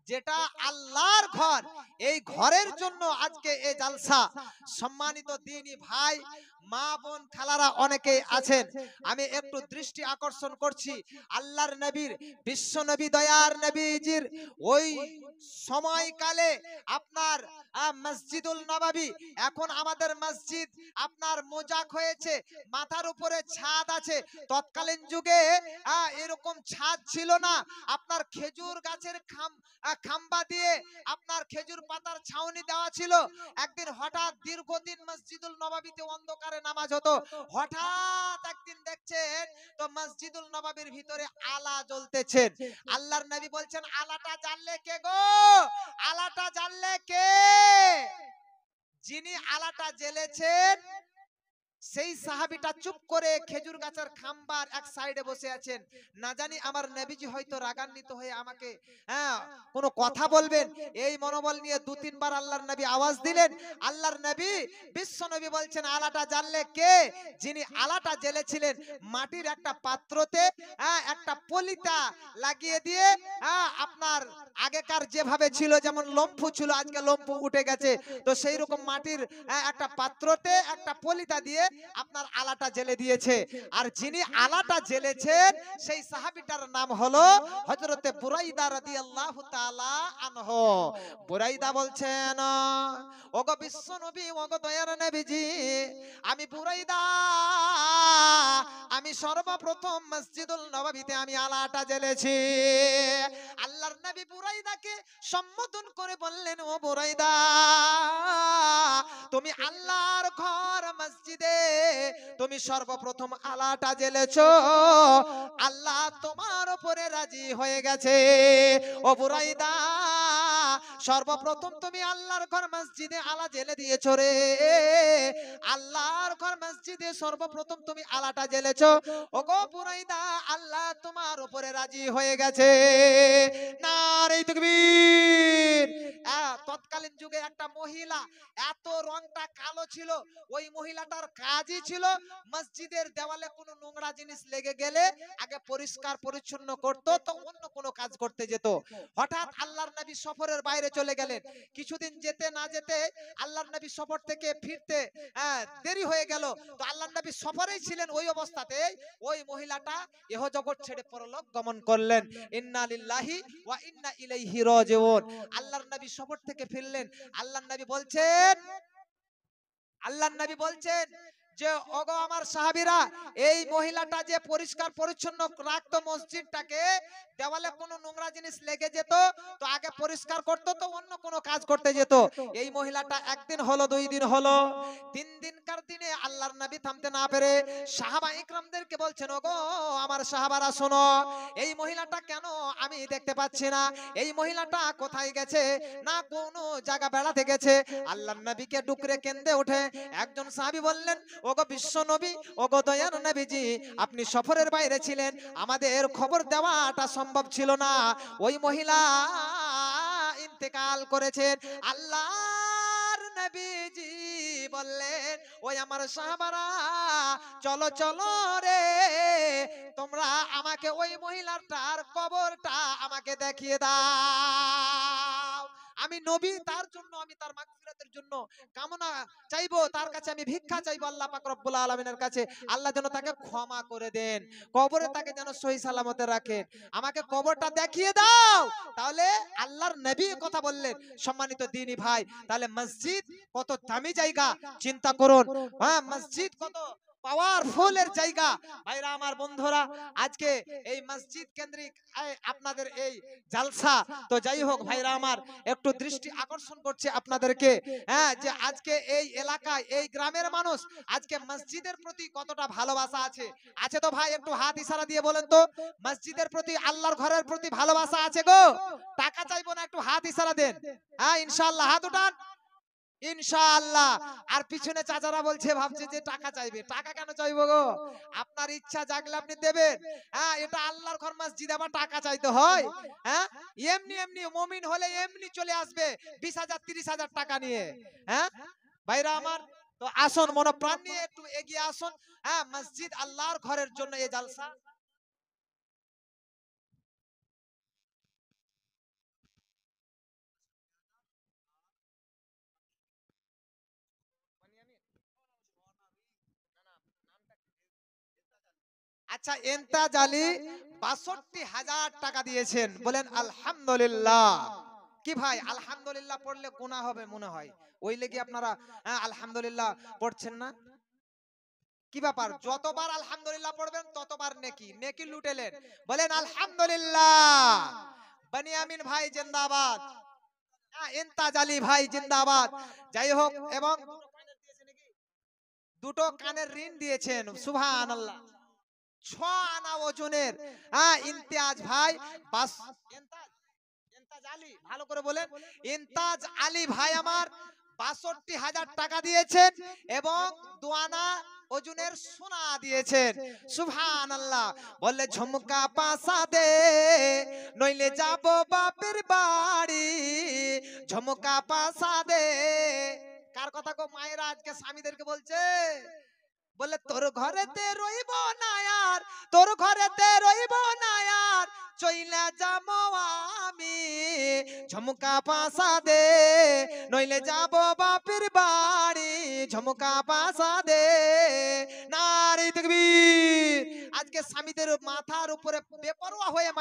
যেটা আল্লাহর ঘর, এই ঘরের জন্য আজকে এই জালসা। সম্মানিত দ্বীনি ভাই, মা বোন খালারা অনেকেই আছেন, আমি একটু দৃষ্টি আকর্ষণ করছি আল্লাহর নবীর, বিশ্ব নবী দয়ার নবীজির ওই সময়কালে আপনার মসজিদুল নববী, এখন আমাদের মসজিদ আপনার মোজাক হয়েছে, মাথার উপরে ছাদ আছে। তৎকালীন যুগে এরকম ছাদ ছিল না, আপনার খেজুর গাছের খাম্বা দিয়ে আপনার খেজুর পাতার ছাউনি দেওয়া ছিল। একদিন হঠাৎ দীর্ঘদিন মসজিদুল নববীতে অন্ধকারে নামাজ হতো, হঠাৎ একদিন দেখছেন তো মসজিদুল নববীর ভিতরে আলা জ্বলতেছে। আল্লাহর নবী বলছেন আলাটা জ্বাললে কে গো? আলাটা জ্বাললে কে? যিনি আলাটা জ্বেলেছেন সেই সাহাবীটা চুপ করে খেজুর গাছের খাম্বার এক সাইডে বসে আছেন। না জানি আমার নবীজি হয়তো রাগান্বিত হয়ে আমাকে কোনো কথা বলবেন, এই মনোবল নিয়ে 2-3 বার আল্লাহর নবী আওয়াজ দিলেন। আল্লাহর নবী, বিশ্ব নবী বলছেন আলাটা জ্বাললে কে? যিনি আলাটা জ্বেলেছিলেন মাটির একটা পাত্রতে একটা পলিতা লাগিয়ে দিয়ে, আপনার আগেকার যেভাবে ছিল, যেমন লম্ফু ছিল, আজকে লম্ফু উঠে গেছে, তো সেই রকম মাটির একটা পাত্রতে একটা পলিতা দিয়ে আপনার আলাটা জ্বেলে দিয়েছে। আর যিনি আলাটা জ্বেলেছেন সেই সাহাবীটার নাম হলো হযরতে বুরাইদা রাদিয়াল্লাহু তাআলা আনহু। বুরাইদা বলছেন, ওগো বিশ্ব নবী, ওগো দয়ার নবীজি, আমি বুরাইদা, আমি সর্বপ্রথম মসজিদুল নববীতে আমি আলাটা জ্বেলেছি। আল্লাহর নবী বুরাইদাকে সম্বোধন করে বললেন, ও বুরাইদা, তুমি আল্লাহর ঘর মসজিদে তুমি সর্বপ্রথম আলাটা জ্বেলেছো, আল্লাহ তোমার উপরে রাজি হয়ে গেছে। ও বুরাইদা, সর্বপ্রথম তুমি আল্লাহর ঘর মসজিদে আলা জ্বেলে দিয়েছো রে, আল্লাহর ঘর মসজিদে সর্বপ্রথম তুমি আলাটা জ্বেলেছো। ও গো বুরাইদা, আল্লাহ তোমার উপরে রাজি হয়ে গেছে। নারে তাকবীর। তৎকালীন যুগে একটা মহিলা, এত রংটা কালো ছিল, ওই মহিলাটার কাজই ছিল মসজিদের দেওয়ালে কোনো নোংরা জিনিস লেগে গেলে আগে পরিষ্কার পরিচ্ছন্ন করত, তো অন্য কোনো কাজ করতে যেত। হঠাৎ আল্লাহর নবী সফরের বাইরে চলে গেলেন, কিছুদিন যেতে না যেতে আল্লাহর নবী সফর থেকে ফিরতে দেরি হয়ে গেল। তো আল্লাহর নবী সফরেই ছিলেন, ওই অবস্থাতে ওই মহিলাটা ইহ জগৎ ছেড়ে পরলোক গমন করলেন। ইন্না লিল্লাহি ওয়া ইন্না ইলাইহি রাজিউন। আল্লাহর নবী সফর থেকে ফিরলেন। আল্লাহর নবী বলছেন যে ওগো আমার সাহাবীরা, এই মহিলাটা যে পরিষ্কার পরিচ্ছন্ন রাখতো মসজিদটাকে, দেওয়ালে কোনো নোংরা জিনিস লেগে যেত তো আগে পরিষ্কার করতো, তো অন্য কোনো কাজ করতে যেত। এই মহিলাটা একদিন হলো, 2 দিন হলো, 3 দিনকার দিনে আল্লাহর নবী থামতে না পেরে সাহাবা ইকরামদেরকে বলছেন, ওগো আমার সাহাবারা শোনো, এই মহিলাটা কেন আমি দেখতে পাচ্ছি না, এই মহিলাটা কোথায় গেছে, না কোনো জায়গা বেড়াতে গেছে। আল্লাহর নবীকে ডুকরে কেন্দে ওঠে একজন সাহাবী বললেন, ওগো বিশ্ব নবী, ওগো দয়ার নবীজি, আপনি সফরের বাইরে ছিলেন, আমাদের খবর দেওয়াটা সম্ভব ছিল না, ওই মহিলা ইন্তেকাল করেছেন। আল্লাহর নবীজি বললেন, ওই আমার সাহাবারা, চলো চলো রে, তোমরা আমাকে ওই মহিলাটার কবরটা আমাকে দেখিয়ে দাও। আমি নবী, তার জন্য আমি তার মাগফিরাতের জন্য কামনা চাইবো, তার কাছে আমি ভিক্ষা চাইবো আল্লাহ পাক রব্বুল আলামিনের কাছে, আল্লাহ যেন তাকে ক্ষমা করে দেন, কবরে তাকে যেন সহি সালামতে রাখেন, আমাকে কবরটা দেখিয়ে দাও। তাহলে আল্লাহর নবী কথা বললেন। সম্মানিত দ্বীনি ভাই, তাহলে মসজিদ কত দামি জায়গা চিন্তা করুন। হ্যাঁ, মসজিদ কত পাওয়ারফুলের জায়গা। ভাইরা আমার, বন্ধুরা, আজকে এই মসজিদ কেন্দ্রিক আপনাদের এই জালসা, তো যাই হোক ভাইরা আমার, একটু দৃষ্টি আকর্ষণ করছে আপনাদেরকে, হ্যাঁ, যে আজকে এই এলাকায় এই গ্রামের মানুষ আজকে মসজিদের প্রতি কতটা ভালোবাসা আছে। আছে তো ভাই? একটু হাত ইশারা দিয়ে বলেন তো, মসজিদের প্রতি, আল্লাহর ঘরের প্রতি ভালোবাসা আছে গো? টাকা চাইবো না, একটু হাত ইশারা দেন। হ্যাঁ ইনশাআল্লাহ, হাত উঠান ইনশাআল্লাহ। আর পিছনে চাচারা বলছে, ভাবছে যে টাকা চাইবে, টাকা কেন চাইবো গো? আপনার ইচ্ছা জাগলে আপনি দেবেন। হ্যাঁ, এটা আল্লাহর ঘর মসজিদ, আবার টাকা চাইতে হয়? হ্যাঁ, এমনি এমনি মুমিন হলে এমনি চলে আসবে 20,000 30,000 টাকা নিয়ে। হ্যাঁ ভাইরা আমার, তো আসুন মনোপ্রাণ নিয়ে একটু এগিয়ে আসুন। হ্যাঁ, মসজিদ আল্লাহর ঘরের জন্য এই জালসা। আচ্ছা, এন্তাজ আলী ৬২,০০০ টাকা দিয়েছেন, বলেন আলহামদুলিল্লাহ। কি ভাই, আলহামদুলিল্লাহ পড়লে গুনাহ হবে মনে হয়, ওই লেগে আপনারা আলহামদুলিল্লাহ পড়ছেন না? কি ব্যাপার, যতবার আলহামদুলিল্লাহ পড়বেন ততবার নেকি, নেকি লুটেলেন, বলেন আলহামদুলিল্লাহ। বনিয়ামিন ভাই জিন্দাবাদ, এন্তাজ আলী ভাই জিন্দাবাদ। যাই হোক, এবং দুটো কানের ঋণ দিয়েছেন, সুবহানাল্লাহ। 6 আনা ওজনের ইমতিয়াজ ভাই, ইমতাজ আলী, ভালো করে বলেন, ইমতাজ আলী ভাই আমার ৬২,০০০ টাকা দিয়েছেন এবং 2 আনা ওজনের সোনা দিয়েছেন, সুবহানাল্লাহ। বললে ঝুমকা পাসা দে, নইলে যাব বাপের বাড়ি, ঝুমকা পাসা দে। কার কথা গো? মায়েরা আজকে স্বামীদেরকে বলছে, বলে তোর ঘরেতে রইব না আর, তোর ঘরেতে রইব না আর, চইলা যাবো আমি, ঝুমকা পাসা দে, নইলে যাব বাপের বাড়ি, ঝুমকা পাসা দে। নারে তাকবীর। আজকে স্বামীদের মাথার উপরে বেপরোয়া হয়ে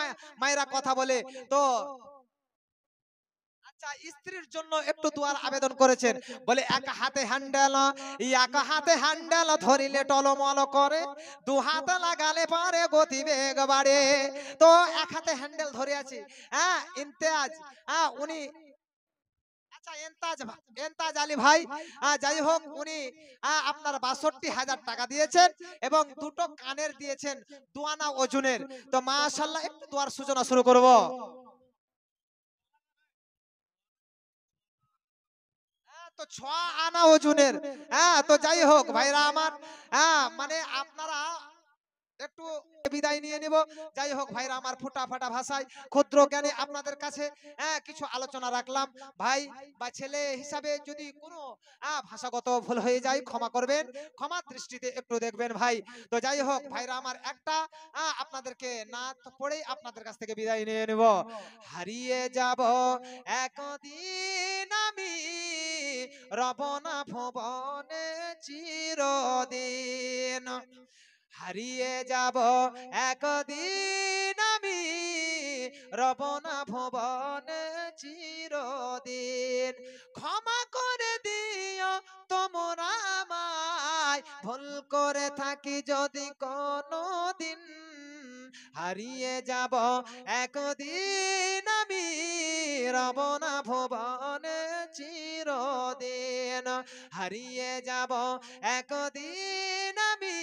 মায়েরা কথা বলে। তো আচ্ছা, স্ত্রীর জন্য একটু দোয়ার আবেদন করেছেন, বলে এক হাতে হ্যান্ডেল ধরিলে টলমল করে, 2 হাতে লাগালে পারে গতিবেগ বাড়ে। তো এক হাতে হ্যান্ডেল ধরে আছে, হ্যাঁ ইমতিয়াজ, উনি, আচ্ছা এন্তাজ আলী ভাই, যাই হোক, উনি আপনার ৬২,০০০ টাকা দিয়েছেন এবং দুটো কানের দিয়েছেন 2 আনা ওজনের। তো মাশাআল্লাহ, একটু দোয়ার সূচনা শুরু করব। তো 6 আনা ওজনের, তো যাই হোক ভাইরা আমার, মানে আপনারা একটু বিদায় নিয়ে নিব। যাই হোক ভাইরা আমার, ফুটা ফাটা ভাষায় ক্ষুদ্র জ্ঞানে আপনাদের কাছে কিছু আলোচনা রাখলাম। ভাই বা ছেলে হিসাবে যদি কোনো ভাষাগত ভুল হয়ে যায় ক্ষমা করবেন, ক্ষমা দৃষ্টিতে একটু দেখবেন ভাই। তো যাই হোক ভাইরা আমার, একটা আপনাদেরকে না পড়েই আপনাদের কাছ থেকে বিদায় নিয়ে নেব। হারিয়ে যাব একদিন আমি, রবনা ভুবনে চিরদিন, হারিয়ে যাব একদিন আমি, রবনা ভুবনে চিরদিন। ক্ষমা করে দিও তোমরা আমায়, ভুল করে থাকি যদি কোনো দিন, হারিয়ে যাব একদিন আমি, রব না ভুবনে চিরদিন। হারিয়ে যাব একদিন আমি,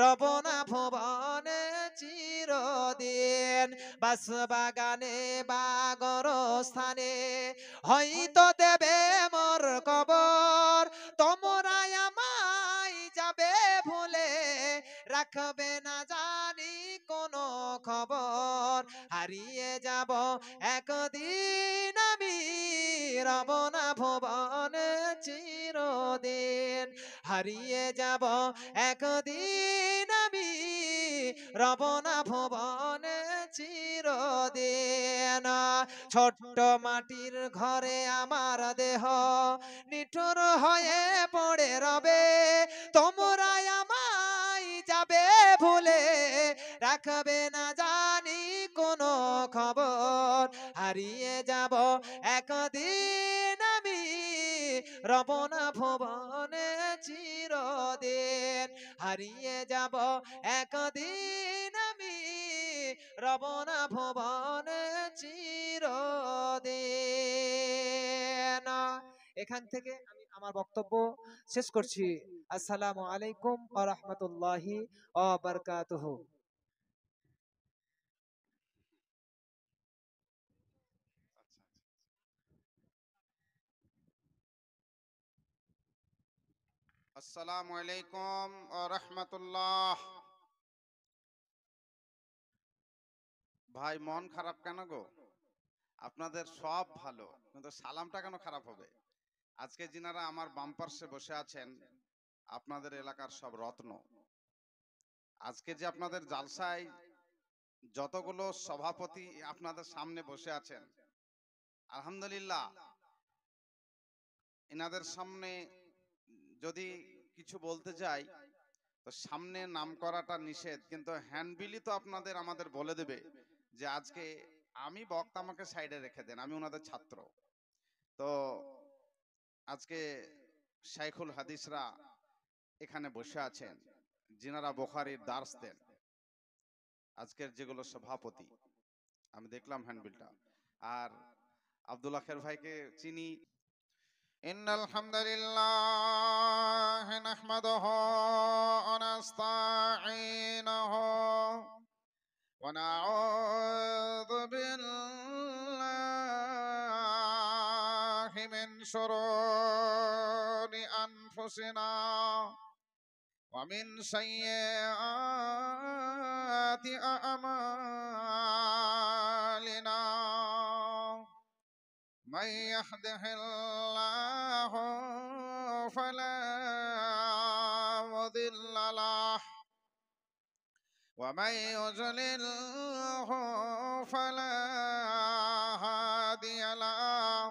রব না ভুবনে চিরদিন। বাসবাগানে বা গোরস্থানে হয়তো দেবে মোর কবর, তোমরা আমায় যাবে ভুলে, রাখবে না জানি কোনো খবর। হারিয়ে যাব একদিন আমি, রব না ভুবনে চিরদিন। হারিয়ে যাব একদিন আমি, রব না ভুবনে চিরদিন। ছোট্ট মাটির ঘরে আমার দেহ নিঠুর হয়ে পড়ে রবে, তোমরা আমায় যাবে ভুলে, রাখবে না জানি কোনো খবর। হারিয়ে যাব একদিন আমি, রব না ভুবনে চিরদিন। হারিয়ে যাব একদিন আমি, রব না ভুবনে চিরদিন। এখান থেকে আমি আমার বক্তব্য শেষ করছি। আসসালামু আলাইকুম ওয়া রাহমাতুল্লাহি ওয়া বারাকাতুহু। আসসালামু আলাইকুম ওয়া রাহমাতুল্লাহ। ভাই মন খারাপ কেন গো? আপনাদের সব ভালো, কিন্তু সালামটা কেন খারাপ হবে? আজকে যিনারা আমার বাম পার্শ্বে বসে আছেন আপনাদের এলাকার সব রত্ন। আজকে যে আপনাদের জালসায় যতগুলো সভাপতি আপনাদের সামনে বসে আছেন, আলহামদুলিল্লাহ, এনাদের সামনে যদি কিছু বলতে যাই তো সামনে নাম করাটা নিষেধ, কিন্তু হ্যান্ডবিলই তো আপনাদের আমাদের বলে দেবে যে আজকে আমি বক্তা, আমাকে সাইডে রেখে দেন, আমি ওনাদের ছাত্র। তো আজকে শাইখুল হাদিসরা এখানে বসে আছেন, যিনারা বুখারীর দার্স দেন, আজকের যেগুলো সভাপতি, আমি দেখলাম হ্যান্ডবিলটা। আর আব্দুল্লাহ খের ভাইকে চিনি। ইন্নাল হামদুলিল্লাহ নাহমাদুহু ওয়া নাস্তাঈনুহু ওয়া নাউযু বিল্লাহি মিন শুরুরি আনফুসিনা ওয়া মিন সাইয়্যাতি আ'মালিনা। من يهده الله فلا مضل له ومن يضلله فلا هادي له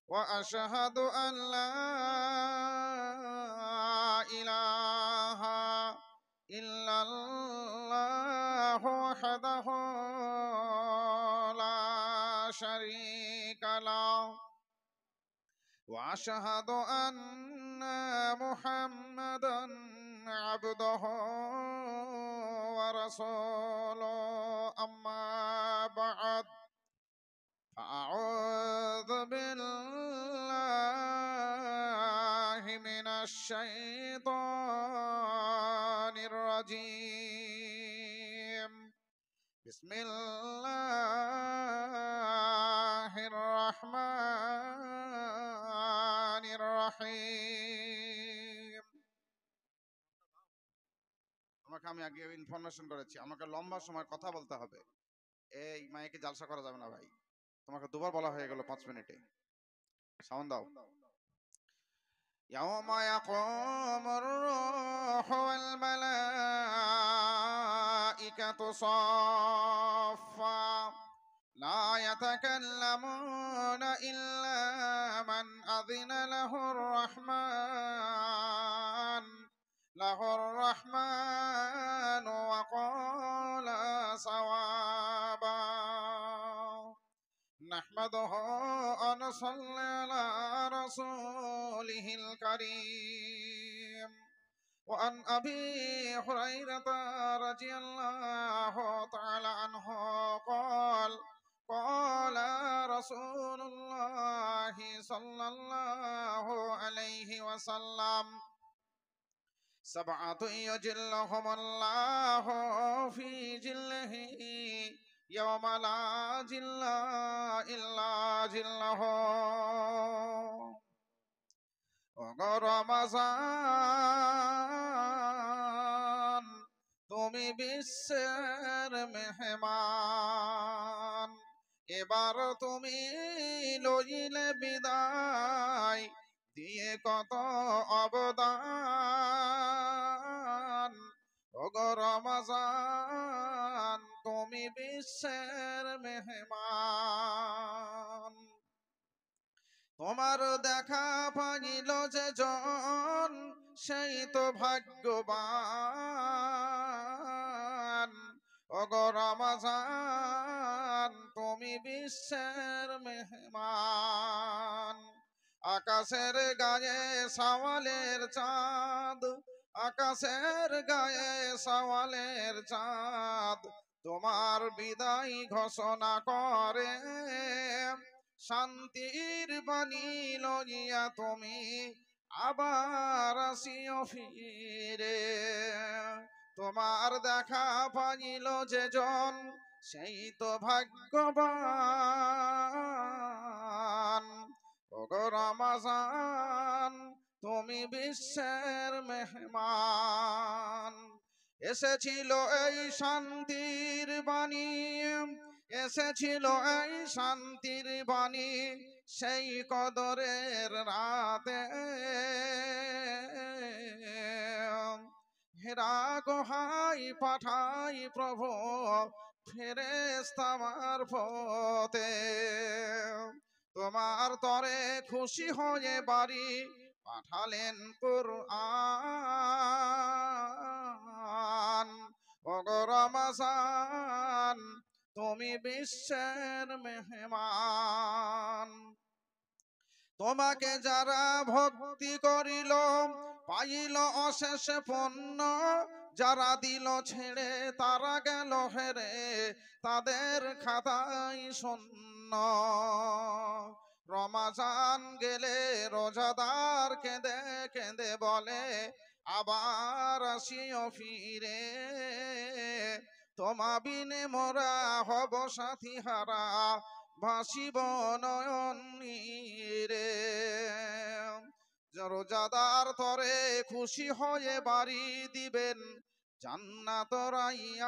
وأشهد أن لا إله إلا الله وحده لا شريك له وأشهد أن محمدا عبده ورسوله. أما بعد فأعوذ بالله من الشيطان الرجيم. بسم الله الرحمن الرحيم. আমাকে আমি আগে ইনফরমেশন করেছি, আমাকে লম্বা সময় কথা বলতে হবে, এই মাইকে জালসা করা যাবে না ভাই। তোমাকে দুবার বলা হয়ে গেল 5 মিনিটে। সাউন্ড দাও। يوم يقوم الروح والملائكة صفا لا يتكلمون إلا من أذن له الرحمن وقال صوابا. نحمده ونصلي على رسوله الكريم. وعن أبي هريرة رضي الله تعالى عنه قال قال رسول الله صلى الله عليه وسلم سبعة يجلهم الله في جله يوم لا جل إلا جله রমজান তুমি বিশ্বের মেহমান, এবার তুমি লইলে বিদায় দিয়ে কত অবদান। ওগো রমজান তুমি বিশ্বের মেহমান, তোমার দেখা পাইল যে জন সেই তো ভাগ্যবান। ওগো রমজান তুমি বিশ্বের মেহমান, আকাশের গায়ে সওয়ালের চাঁদ, আকাশের গায়ে সওয়ালের চাঁদ তোমার বিদায় ঘোষণা করে। শান্তির বাণী লইয়া তুমি আবার আসিও ফিরে, তোমার দেখা পাইল যে জন সেই তো ভাগ্যবান। ওগো রমজান তুমি বিশ্বের মেহমান, এসেছিল এই শান্তির বাণী, এসেছিল এই শান্তির বাণী সেই কদরের রাতে। হেরা গোহাই পাঠাই প্রভু ফেরেশতা মারফতে, তোমার তরে খুশি হয়ে বাড়ি পাঠালেন কুরআন। ওগো রমজান তুমি বিশ্বের মেহমান, তোমাকে যারা ভক্তি করিল পাইল অশেষ পুণ্য, যারা দিল ছেড়ে তারা গেল হেরে তাদের খাতায় শূন্য। রমজান গেলে রোজাদার কেঁদে কেঁদে বলে আবার আসিও ফিরে, তোমা বিনে মোরা হব সাথী হারা ভাসিব নয়ন নীরে। রোজাদার তরে খুশি হয়ে বাড়ি দিবেন জান্নাত রাইয়ান।